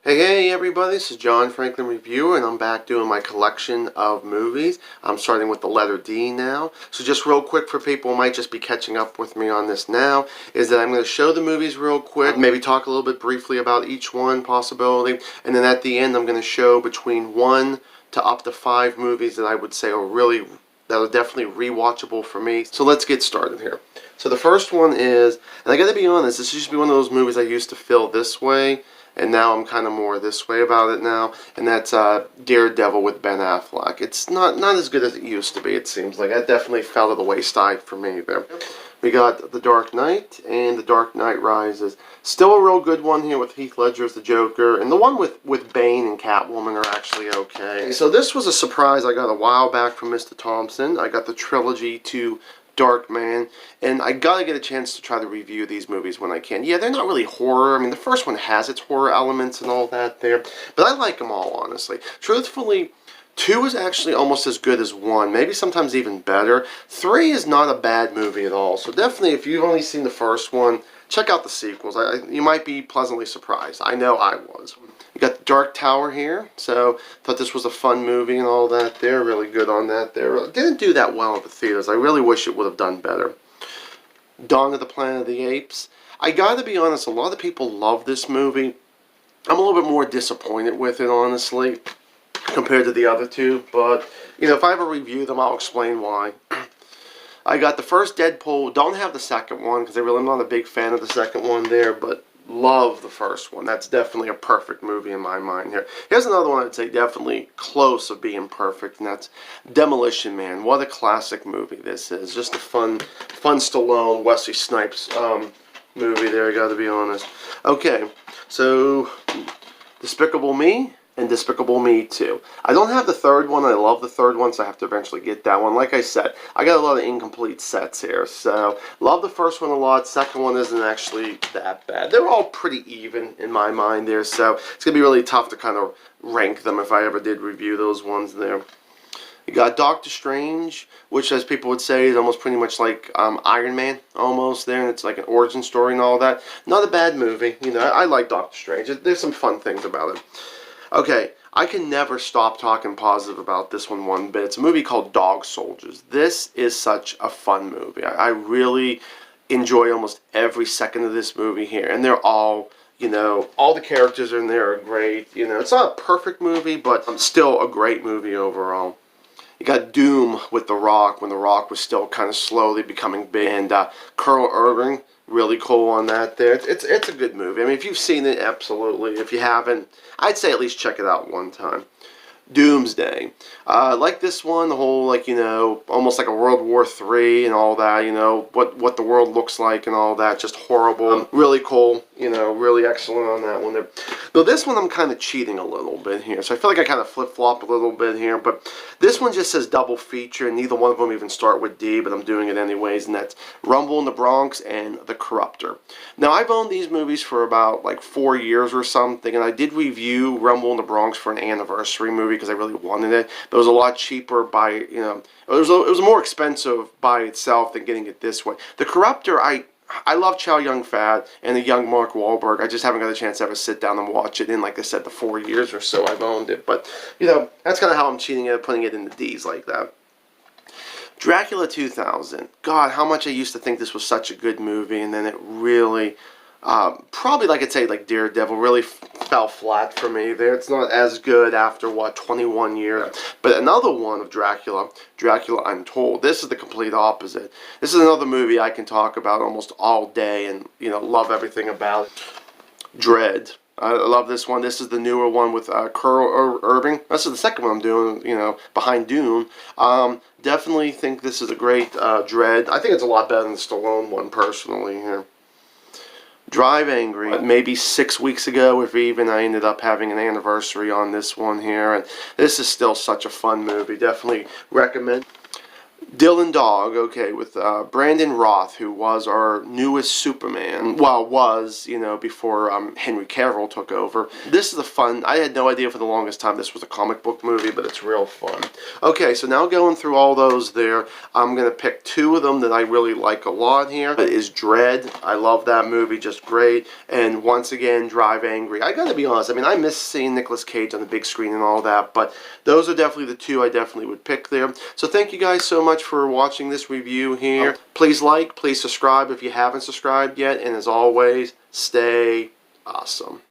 Hey everybody, this is John Franklin Reviewer and I'm back doing my collection of movies. I'm starting with the letter D now. So just real quick for people who might just be catching up with me on this now, is that I'm going to show the movies real quick, maybe talk a little bit briefly about each one possibility, and then at the end I'm going to show between 1 to up to 5 movies that I would say that are definitely rewatchable for me. So let's get started here. So the first one is, and I got to be honest, this used to be one of those movies I used to feel this way, and now I'm kind of more this way about it now, and that's Daredevil with Ben Affleck. It's not as good as it used to be, it seems like. That definitely fell to the wayside for me there. We got The Dark Knight and The Dark Knight Rises. Still a real good one here with Heath Ledger as the Joker, and the one with Bane and Catwoman are actually okay. So this was a surprise I got a while back from Mr. Thompson. I got the trilogy to Darkman, and I gotta get a chance to try to review these movies when I can. Yeah, they're not really horror. I mean, the first one has its horror elements and all that there, but I like them all, honestly. Truthfully, 2 is actually almost as good as 1, maybe sometimes even better. 3 is not a bad movie at all, so definitely if you've only seen the first one, check out the sequels. You might be pleasantly surprised. I know I was. You got The Dark Tower here, so thought this was a fun movie and all that. They're really good on that. They didn't do that well at the theaters. I really wish it would have done better. Dawn of the Planet of the Apes. I gotta be honest, a lot of people love this movie. I'm a little bit more disappointed with it, honestly, compared to the other two. But, you know, if I ever review them, I'll explain why. I got the first Deadpool. Don't have the second one because I'm not a big fan of the second one there, but love the first one. That's definitely a perfect movie in my mind here. Here's another one I'd say definitely close of being perfect, and that's Demolition Man. What a classic movie this is. Just a fun Stallone, Wesley Snipes movie there, I gotta be honest. Okay, so Despicable Me and Despicable Me 2. I don't have the third one. I love the third one, so I have to eventually get that one. Like I said, I got a lot of incomplete sets here, so love the first one a lot. Second one isn't actually that bad. They're all pretty even in my mind there, so it's going to be really tough to kind of rank them if I ever did review those ones there. You got Doctor Strange, which, as people would say, is almost pretty much like Iron Man, almost there, and it's like an origin story and all that. Not a bad movie. You know, I like Doctor Strange. There's some fun things about it. Okay, I can never stop talking positive about this one bit. It's a movie called Dog Soldiers. This is such a fun movie. I really enjoy almost every second of this movie here, and they're all, you know, all the characters in there are great. You know, it's not a perfect movie, but still a great movie overall. You got Doom with The Rock, when The Rock was still kind of slowly becoming big, and Carl Urban, really cool on that there. It's a good movie. I mean, if you've seen it, absolutely. If you haven't, I'd say at least check it out one time. Doomsday. Like this one, the whole, like, you know, almost like a World War III and all that, you know, what the world looks like and all that, just horrible. Really cool, you know, really excellent on that one there. Though this one I'm kind of cheating a little bit here, so I feel like I kind of flip-flop a little bit here, but this one just says double feature, and neither one of them even start with D, but I'm doing it anyways, and that's Rumble in the Bronx and The Corruptor. Now, I've owned these movies for about, like, 4 years or something, and I did review Rumble in the Bronx for an anniversary movie because I really wanted it, but it was a lot cheaper by, you know, it was more expensive by itself than getting it this way. The Corruptor, I love Chow Yun-fat and the young Mark Wahlberg. I just haven't got a chance to ever sit down and watch it in, like I said, the 4 years or so I've owned it. But, you know, that's kind of how I'm cheating it, putting it in the D's like that. Dracula 2000. God, how much I used to think this was such a good movie, and then it really, probably like I'd say, like Daredevil, really fell flat for me there. It's not as good after, what, 21 years. But another one of Dracula, Dracula Untold. This is the complete opposite. This is another movie I can talk about almost all day and, you know, love everything about it. Dread. I love this one. This is the newer one with Carl Urban. This is the second one I'm doing, you know, behind Dune. Definitely think this is a great Dread. I think it's a lot better than the Stallone one, personally, here. Drive Angry. Maybe 6 weeks ago, if even, I ended up having an anniversary on this one here. And this is still such a fun movie. Definitely recommend. Dylan Dog, okay, with Brandon Roth, who was our newest Superman. Well, was, before Henry Cavill took over. This is a fun, I had no idea for the longest time this was a comic book movie, but it's real fun. Okay, so now going through all those there, I'm going to pick two of them that I really like a lot here. It is Dredd. I love that movie, just great. And once again, Drive Angry. I gotta be honest, I miss seeing Nicolas Cage on the big screen and all that, but those are definitely the two I definitely would pick there. So thank you guys so much for watching this review here. Please like, please subscribe if you haven't subscribed yet, and as always, stay awesome.